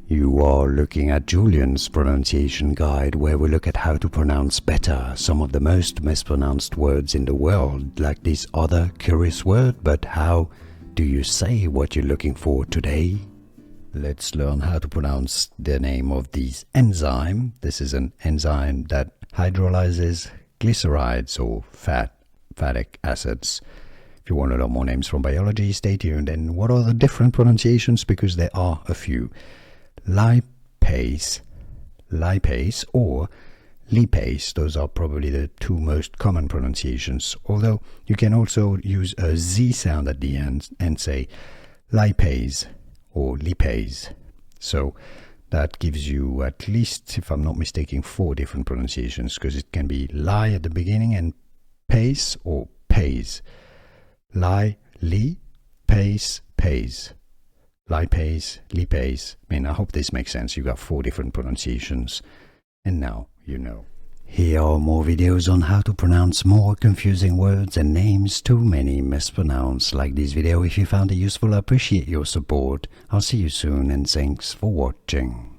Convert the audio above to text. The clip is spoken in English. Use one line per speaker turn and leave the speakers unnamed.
You are looking at Julian's pronunciation guide, where we look at how to pronounce better some of the most mispronounced words in the world, like this other curious word. But how do you say what you're looking for today? Let's learn how to pronounce the name of this enzyme. This is an enzyme that hydrolyzes glycerides or fattic acids. If you want to learn more names from biology, stay tuned. And what are the different pronunciations? Because there are a few. Lipase or lipase, those are probably the two most common pronunciations, although you can also use a Z sound at the end and say lipase or lipase. So that gives you at least, if I'm not mistaken, 4 different pronunciations, because it can be li at the beginning and pace or pace. Li, pace, pace. Lipase, lipase. I hope this makes sense. You got 4 different pronunciations, and now you know. Here are more videos on how to pronounce more confusing words and names too many mispronounced. Like this video if you found it useful. I appreciate your support. I'll see you soon, and thanks for watching.